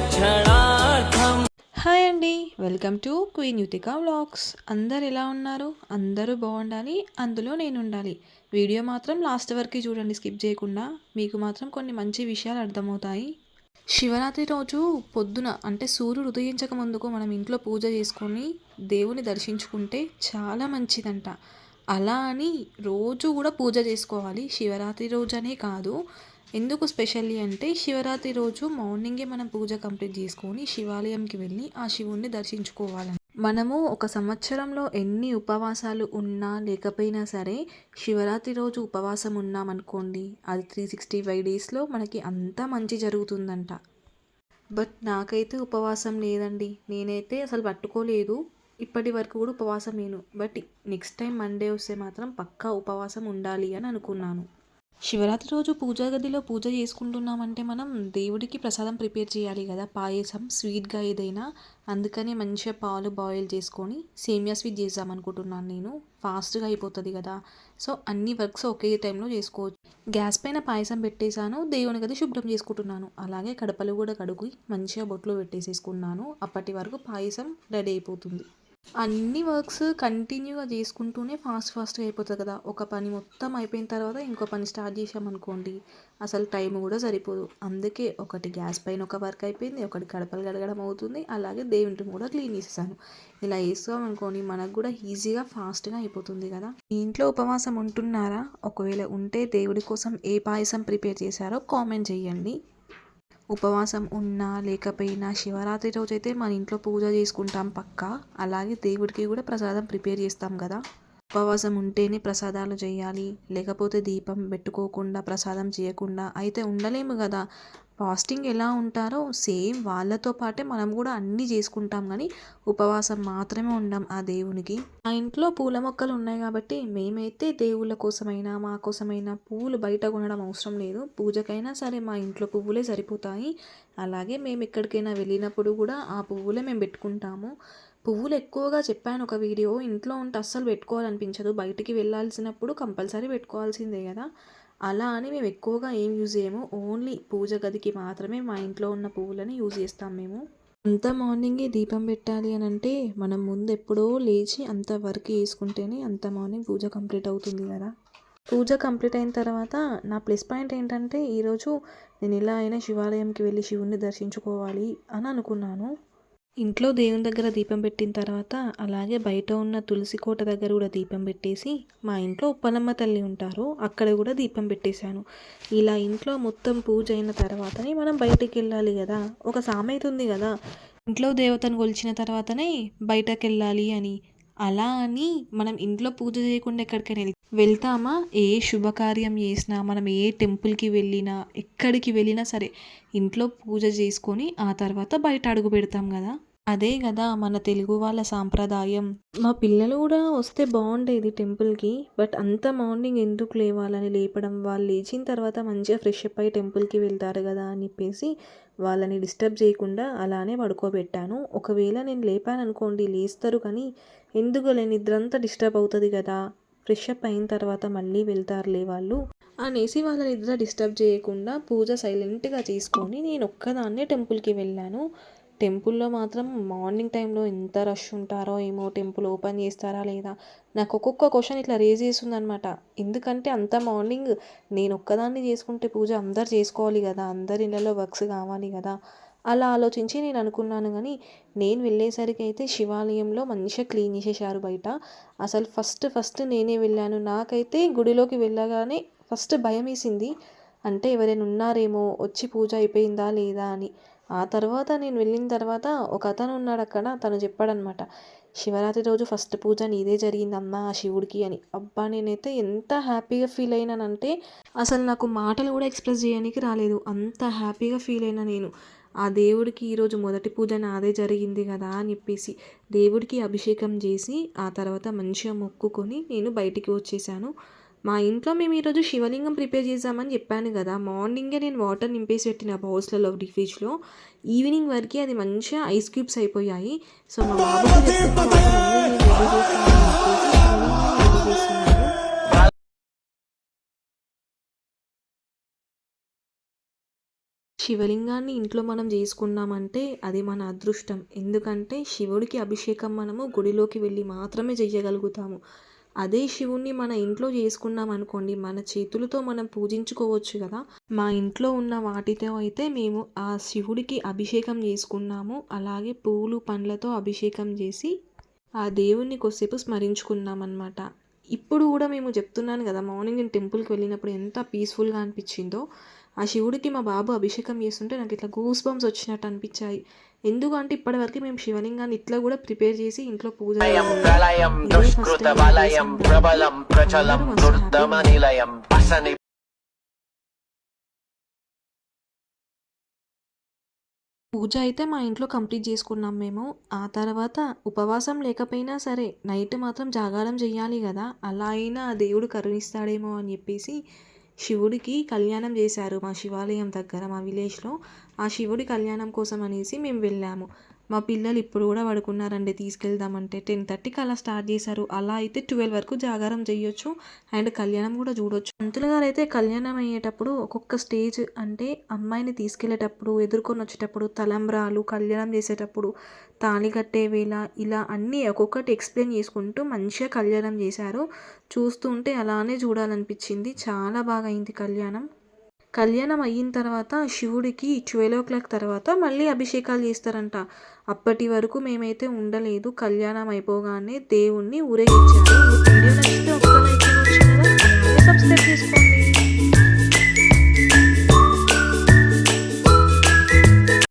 क्षणार्थम्। Hi అండి, welcome to queen Yuthika vlogs. అందరు ఎలా ఉన్నారు? అందరూ బాగుండాలి, అందులో నేను ఉండాలి. వీడియో మాత్రం లాస్ట్ వరకు చూడండి, స్కిప్ చేయకుండా. మీకు మాత్రం కొన్ని మంచి విషయాలు అర్థమవుతాయి. శివరాత్రి రోజు పొద్దున అంటే సూర్యుడు ఉదయించక ముందుకు మనం ఇంట్లో పూజ చేసుకొని దేవుని దర్శించుకుంటే చాలా మంచిదంట. అలా అని రోజు కూడా పూజ చేసుకోవాలి, శివరాత్రి రోజనే కాదు. ఎందుకు స్పెషల్లీ అంటే శివరాత్రి రోజు మార్నింగే మనం పూజ కంప్లీట్ చేసుకొని శివాలయంకి వెళ్ళి ఆ శివుణ్ణి దర్శించుకోవాలని. మనము ఒక సంవత్సరంలో ఎన్ని ఉపవాసాలు ఉన్నా లేకపోయినా సరే శివరాత్రి రోజు ఉపవాసం ఉన్నామనుకోండి, అది 365 డేస్లో మనకి అంతా మంచి జరుగుతుందంట. బట్ నాకైతే ఉపవాసం లేదండి, నేనైతే అసలు పట్టుకోలేదు. ఇప్పటి వరకు కూడా ఉపవాసం లేను. బట్ నెక్స్ట్ టైం మండే వస్తే మాత్రం పక్కా ఉపవాసం ఉండాలి అని అనుకున్నాను. శివరాత్రి రోజు పూజా గదిలో పూజ చేసుకుంటున్నామంటే మనం దేవుడికి ప్రసాదం ప్రిపేర్ చేయాలి కదా, పాయసం స్వీట్గా ఏదైనా. అందుకనే మంచిగా పాలు బాయిల్ చేసుకొని సేమియా స్వీట్ చేద్దాం అనుకుంటున్నాను నేను. ఫాస్ట్గా అయిపోతుంది కదా, సో అన్ని వర్క్స్ ఒకే టైంలో చేసుకోవచ్చు. గ్యాస్ పైన పాయసం పెట్టేశాను, దేవుని గది శుభ్రం చేసుకుంటున్నాను. అలాగే కడపలు కూడా కడుగు మంచిగా బొట్లో పెట్టేసేసుకున్నాను. అప్పటి వరకు పాయసం రెడీ అయిపోతుంది. అన్ని వర్క్స్ కంటిన్యూగా చేసుకుంటూనే ఫాస్ట్గా అయిపోతుంది కదా. ఒక పని మొత్తం అయిపోయిన తర్వాత ఇంకో పని స్టార్ట్ చేసామనుకోండి, అసలు టైం కూడా సరిపోదు. అందుకే ఒకటి గ్యాస్ పైన ఒక వర్క్ అయిపోయింది, ఒకటి కడపలు కడగడం అవుతుంది, అలాగే దేవుని కూడా క్లీన్ చేసేసాను. ఇలా వేసుకోమనుకోండి, మనకు కూడా ఈజీగా ఫాస్ట్గా అయిపోతుంది కదా. మీ ఇంట్లో ఉపవాసం ఉంటున్నారా? ఒకవేళ ఉంటే దేవుడి కోసం ఏ పాయసం ప్రిపేర్ చేశారో కామెంట్ చేయండి. ఉపవాసం ఉన్నా లేకపోయినా శివరాత్రి రోజైతే మన ఇంట్లో పూజ చేసుకుంటాం పక్కా. అలాగే దేవుడికి కూడా ప్రసాదం ప్రిపేర్ చేస్తాం కదా. ఉపవాసం ఉంటేనే ప్రసాదాలు చేయాలి, లేకపోతే దీపం పెట్టుకోకుండా ప్రసాదం చేయకుండా అయితే ఉండలేము కదా. ఫాస్టింగ్ ఎలా ఉంటారో సేమ్ వాళ్ళతో పాటే మనం కూడా అన్నీ చేసుకుంటాం, కానీ ఉపవాసం మాత్రమే ఉండం ఆ దేవునికి. మా ఇంట్లో పూల మొక్కలు ఉన్నాయి కాబట్టి మేమైతే దేవుళ్ళ కోసమైనా మా కోసమైనా పువ్వులు బయట కొనడం అవసరం లేదు. పూజకైనా సరే మా ఇంట్లో పువ్వులే సరిపోతాయి. అలాగే మేము ఎక్కడికైనా వెళ్ళినప్పుడు కూడా ఆ పువ్వులే మేము పెట్టుకుంటాము. పువ్వులు ఎక్కువగా చెప్పాను ఒక వీడియో, ఇంట్లో ఉంటే అస్సలు పెట్టుకోవాలనిపించదు, బయటికి వెళ్ళాల్సినప్పుడు కంపల్సరీ పెట్టుకోవాల్సిందే కదా. అలా అని మేము ఎక్కువగా ఏం యూజ్ చేయము, ఓన్లీ పూజ గదికి మాత్రమే మా ఇంట్లో ఉన్న పువ్వులని యూజ్ చేస్తాం మేము. అంత మార్నింగే దీపం పెట్టాలి అని అంటే మనం ముందు ఎప్పుడో లేచి అంత వర్క్ చేసుకుంటేనే అంత మార్నింగ్ పూజ కంప్లీట్ అవుతుంది కదా. పూజ కంప్లీట్ అయిన తర్వాత నా ప్లస్ పాయింట్ ఏంటంటే ఈరోజు నేను ఎలా అయినా శివాలయంకి వెళ్ళి శివుణ్ణి దర్శించుకోవాలి అని అనుకున్నాను. ఇంట్లో దేవుని దగ్గర దీపం పెట్టిన తర్వాత అలాగే బయట ఉన్న తులసి కోట దగ్గర కూడా దీపం పెట్టేసి, మా ఇంట్లో ఉప్పలమ్మ తల్లి ఉంటారు, అక్కడ కూడా దీపం పెట్టేశాను. ఇలా ఇంట్లో మొత్తం పూజ అయిన తర్వాతనే మనం బయటికి వెళ్ళాలి కదా. ఒక సామెత ఉంది కదా, ఇంట్లో దేవతను కొలిచిన తర్వాతనే బయటకు వెళ్ళాలి అని. అలా అని మనం ఇంట్లో పూజ చేయకుండా ఎక్కడికైనా వెళ్తామా? ఏ శుభకార్యం చేసినా, మనం ఏ టెంపుల్కి వెళ్ళినా, ఎక్కడికి వెళ్ళినా సరే ఇంట్లో పూజ చేసుకొని ఆ తర్వాత బయట అడుగు పెడతాం కదా. అదే కదా మన తెలుగు వాళ్ళ సాంప్రదాయం. మా పిల్లలు కూడా వస్తే బాగుండేది టెంపుల్కి, బట్ అంత మార్నింగ్ ఎందుకు లేవాలని లేపడం, వాళ్ళు లేచిన తర్వాత మంచిగా ఫ్రెష్ అప్ అయ్యి టెంపుల్కి వెళ్తారు కదా అని చెప్పేసి వాళ్ళని డిస్టర్బ్ చేయకుండా అలానే పడుకోబెట్టాను. ఒకవేళ నేను లేపాను అనుకోండి లేస్తారు, కానీ ఎందుకులే నిద్రంతా డిస్టర్బ్ అవుతుంది కదా, ఫ్రెష్ అప్ అయిన తర్వాత మళ్ళీ వెళ్తారులే వాళ్ళు అనేసి వాళ్ళ నిద్ర డిస్టర్బ్ చేయకుండా పూజ సైలెంట్గా చేసుకొని నేను ఒక్కదాన్నే టెంపుల్కి వెళ్ళాను. టెంపుల్లో మాత్రం మార్నింగ్ టైంలో ఎంత రష్ ఉంటారో ఏమో, టెంపుల్ ఓపెన్ చేస్తారా లేదా, నాకు ఒక్కొక్క క్వశ్చన్ ఇట్లా రేజ్ చేస్తుందనమాట. ఎందుకంటే అంత మార్నింగ్ నేను ఒక్కదాన్ని చేసుకుంటే పూజ అందరు చేసుకోవాలి కదా, అందరి ఇళ్ళలో వర్క్స్ కావాలి కదా. అలా ఆలోచించి నేను అనుకున్నాను, కానీ నేను వెళ్ళేసరికి అయితే శివాలయంలో మంచిగా క్లీన్ చేసేసారు బయట. అసలు ఫస్ట్ నేనే వెళ్ళాను. నాకైతే గుడిలోకి వెళ్ళగానే ఫస్ట్ భయం వేసింది, అంటే ఎవరైనా ఉన్నారేమో, వచ్చి పూజ అయిపోయిందా లేదా అని. ఆ తర్వాత నేను వెళ్ళిన తర్వాత ఒక అతను ఉన్నాడు అక్కడ, తను చెప్పాడనమాట, శివరాత్రి రోజు ఫస్ట్ పూజ నీదే జరిగిందమ్మా ఆ శివుడికి అని. అబ్బా నేనైతే ఎంత హ్యాపీగా ఫీల్ అయినానంటే అసలు నాకు మాటలు కూడా ఎక్స్ప్రెస్ చేయడానికి రాలేదు, అంత హ్యాపీగా ఫీల్ అయినా నేను. ఆ దేవుడికి ఈరోజు మొదటి పూజ నాదే జరిగింది కదా అని చెప్పేసి దేవుడికి అభిషేకం చేసి ఆ తర్వాత మంచిగా మొక్కుకొని నేను బయటికి వచ్చేసాను. మా ఇంట్లో మేము ఈరోజు శివలింగం ప్రిపేర్ చేద్దామని చెప్పాను కదా, మార్నింగే నేను వాటర్ నింపేసి పెట్టిన బౌల్స్లలో ఫ్రిడ్జ్లో. ఈవినింగ్ వరకు అది మంచిగా ఐస్ క్యూబ్స్ అయిపోయాయి. సో మా బాబుకి చెప్తే మా బాబు మమ్మీ నేను రెడీ చేస్తానని చెప్పేసి శివలింగాన్ని రెడీ చేస్తున్నాను. శివలింగాన్ని ఇంట్లో మనం చేసుకున్నామంటే అది మన అదృష్టం. ఎందుకంటే శివుడికి అభిషేకం మనము గుడిలోకి వెళ్ళి మాత్రమే చెయ్యగలుగుతాము. అదే శివుడిని మన ఇంట్లో చేసుకున్నామనుకోండి, మన చేతులతో మనం పూజించుకోవచ్చు కదా! మా ఇంట్లో ఉన్న వాటితో అయితే మేము ఆ శివుడికి అభిషేకం చేసుకున్నాము. అలాగే పూలు, పండ్లతో అభిషేకం చేసి ఆ దేవుడిని కొద్దిసేపు స్మరించుకున్నామనమాట. ఇప్పుడు గూడా మేము చెప్తున్నాను గదా! మార్నింగ్ నేను టెంపుల్‌కి వెళ్ళినప్పుడు ఎంత పీస్‌ఫుల్‌గా అనిపిచ్చిందో. ఆ శివుడికి మా బాబు అభిషేకం చేస్తుంటే నాకిట్లా గూస్ బంప్స్ వచ్చినట్టు అనిపిచ్చాయి. ఎందుకంటే ఇప్పటివరకు మేము శివలింగాన్ని ఇట్లా గూడా ప్రిపేర్ చేసి ఇంట్లో పూజ ప్రళయం చేయలేదు. ప్రళయం ఇదే ఫస్ట్ టైం మేము దుష్కృతవలయం చేసాం కాబట్టి ప్రబలం ప్రచలం అందరూ మస్తు హ్యాపీగా ఉన్నారు. దుర్దమనిలయం అసని పూజ అయితే మా ఇంట్లో కంప్లీట్ చేసుకున్నాం మేము. ఆ తర్వాత ఉపవాసం లేకపోయినా సరే నైట్ మాత్రం జాగారం చెయ్యాలి గదా! అలా అయినా ఆ దేవుడు కరుణిస్తాడేమో అని జెప్పేసి శివుడికి కళ్యాణం జేశారు మా శివాలయం దగ్గర మా విలేజ్‌లో. ఆ శివుడి కళ్యాణం కోసం అనేసి మేము వెళ్ళాము. మా పిల్లలు ఇప్పుడు గూడా పడుకున్నారండి తీసుకెళ్దామంటే. 10:30కి అలా స్టార్ట్ జేశారు. అలా అయితే 12 వరకు జాగారం జెయ్యొచ్చు. అండ్ కళ్యాణం గూడా జూడొచ్చు. పంతులు గారైతే కళ్యాణం అయ్యేటప్పుడు ఒక్కొక్క స్టేజ్ అంటే అమ్మాయిని తీసుకెళ్ళేటప్పుడు, ఎదుర్కొనొచ్చేటప్పుడు, తలంబ్రాలు, కళ్యాణం చేసేటప్పుడు, తాళి కట్టే వేళ ఇలా అన్నీ ఒక్కొక్కటి ఎక్స్‌ప్లెయిన్ చేసుకుంటూ మంచిగా కళ్యాణం చేశారు. చూస్తూ ఉంటే అలానే చూడాలనిపించింది. చాలా బాగా అయింది కళ్యాణం. కళ్యాణం అయిన తర్వాత శివుడికి 12:00 తర్వాత మళ్ళీ అభిషేకాలు చేస్తారంట. అప్పటి వరకు మేమైతే ఉండలేదు. కళ్యాణం అయిపోగానే దేవుడిని ఊరేగించారు. వీడియో నచ్చితే ఒక్క లైక్ ఇవ్వచ్చు కదా! అలాగే సబ్స్క్రైబ్ చేసుకోండి.